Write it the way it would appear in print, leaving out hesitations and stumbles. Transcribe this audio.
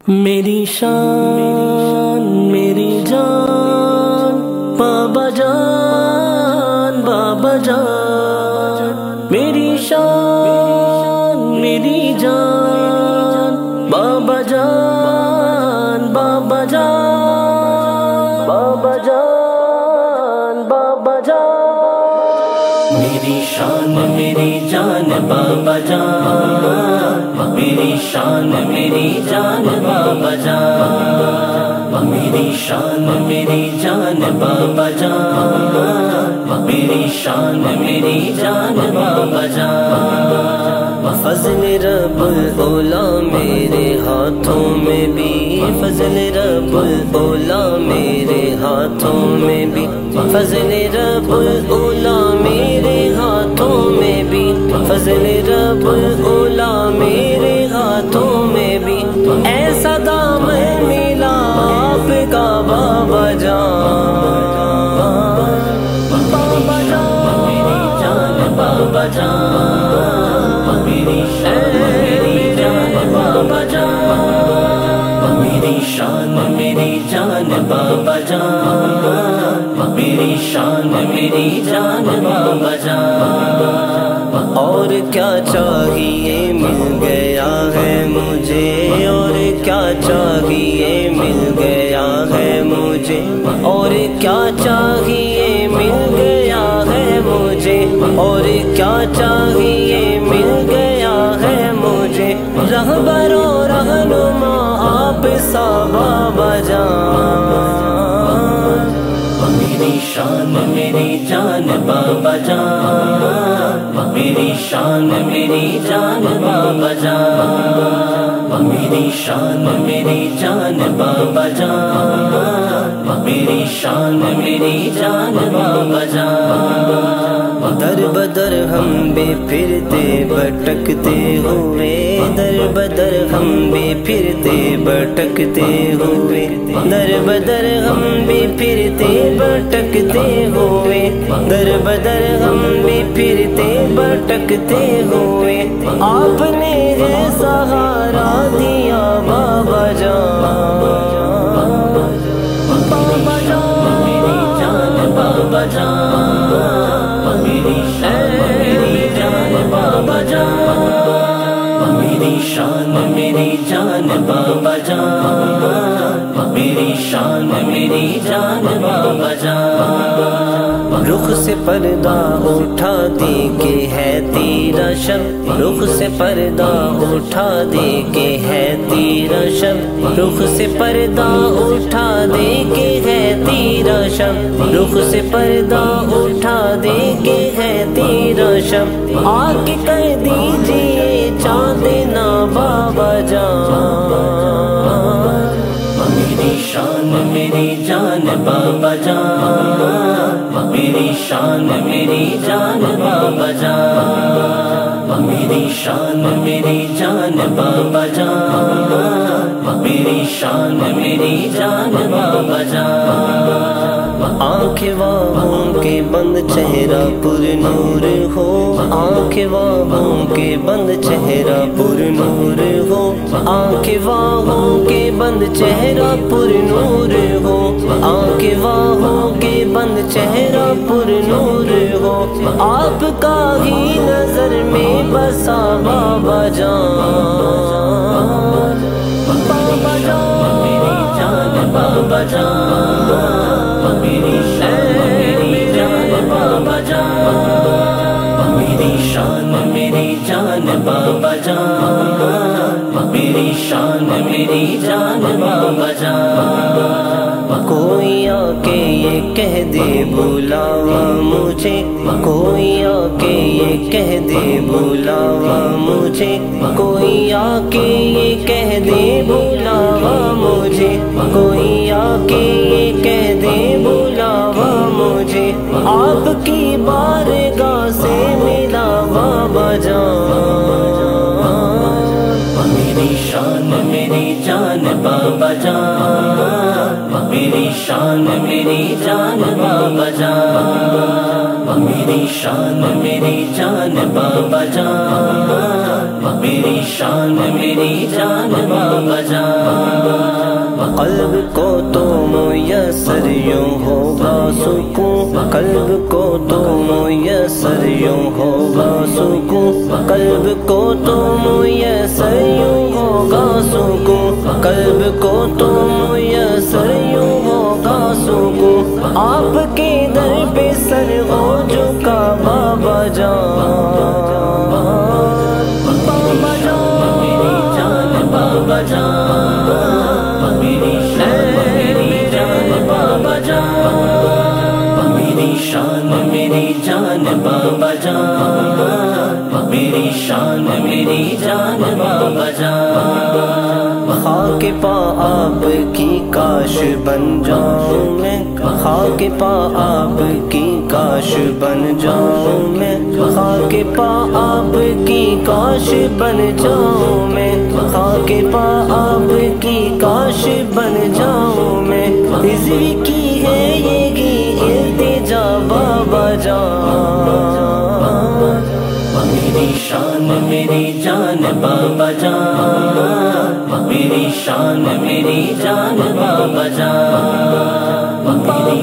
میری شان میری جان بابا جان بابا جان، میری شان میری جان بابا جان بابا جان بابا جان بابا جان، میری شان میری جان بابا جان، میری شان میری جان بابا جان، میری شان میری جان بابا جان، میری شان میری جان بابا جان۔ فضل رب الاولا میرے ہاتھوں میں بھی، فضل رب الاولا میرے ہاتھوں میں بھی، فضل رب الاولا میرے ہاتھوں میں بھی، فضل رب الاولا میرے ہاتھوں میں بھی، ایسا دامن ملا آپ کا بابا جان، بابا جان میری جان بابا جان، میری شان میری جان بابا جان، میری شان میری جان بابا جان، میری شان میری جان بابا جان۔ اور کیا چاہیے مل گیا ہے مجھے، اور کیا چاہیے مل گیا ہے مجھے، اور کیا چاہیے مل گیا ہے مجھے، اور کیا چاہیے مل گیا ہے مجھے، رہبر و رہنما آپ سا بابا جان، میری شان میری جان بابا جان، میری شان میری جان بابا جان، میری شان میری جان بابا جان، میری شان میری جان بابا جان۔ در بدر ہم بھی پھرتے بھٹکتے ہوئے، در بدر ہم بھی پھرتے بھٹکتے ہوئے، در بدر ہم بھی پھرتے بھٹکتے ہوئے، در بدر ہم بھی پھرتے بھٹکتے ہوئے، آپ نے ہے سہارا دیا بابا جان، بابا جان میری جان بابا جان، میری شان میری جان بابا جان، میری شان میری جان بابا جان، میری شان میری جان بابا جان۔ رخ سے پردہ اٹھا دے کے ہے تیرا شب، رخ سے پردہ اٹھا دے کے ہے تیرا شب، رخ سے پردہ اٹھا دے کے ہے تیرا شب، رخ سے پردہ اٹھا دے کے ہے تیرا شب، آ کے کہہ دیجئے چاند نا بابا جان، میری شان میری جان بابا جان، میری شان میری جان بابا جان، میری شان میری جان بابا جان، میری شان میری جان بابا جان۔ آنکھیں واہوں کے بند چہرہ پر نور ہو، آنکھیں واہوں کے بند چہرہ پر نور ہو، آنکھیں واہوں کے بند چہرہ پر نور ہو، آنکھیں واہوں کے بند چہرہ پر نور ہو، آپ کا ہی نظر میں بسا بابا جان، بابا جان میری جان بابا جان، میری شان میری جان بابا جان، میری شان میری جان بابا جان، میری شان میری جان بابا جان۔ کوئی آ کے یہ کہہ دے بلاوا مجھے، کوئی آ کے یہ کہہ دے بلاوا مجھے، کوئی آ کے یہ کہہ دے بلاوا مجھے، کوئی آ کے یہ کہہ دے بلاوا مجھے، آپ کی بارگاہ سے ملا بابا جان، میری شان میری جان بابا جان، میری شان میری جان بابا جان، میری شان میری جان بابا جان، میری شان میری جان بابا جان۔ قلب کو تو میسر یوں ہوگا سکون، قلب کو تو میسر یوں ہوگا سکون، قلب کو تو میسر یوں ہوگا سکون، قلب کو تو میسر یوں ہوگا سکون۔ آپ کے در پہ سر ہو جھکا بابا جان، بابا جان میری جان، بابا جان میری شان، میری جان بابا جان، میری شان میری جان بابا جان، میری شان میری جان بابا جان۔ خاک پا آپ کی کاش بن جاؤں میں، خاک پا آپ کی کاش بن جاؤں میں، خاک پا آپ کی کاش بن جاؤں میں، خاک پا آپ کی کاش بن جاؤں میں۔ رضوی کی ہے یہ التجا بابا جان، میری شان میری جان بابا جان، میری شان میری جان بابا جان، میری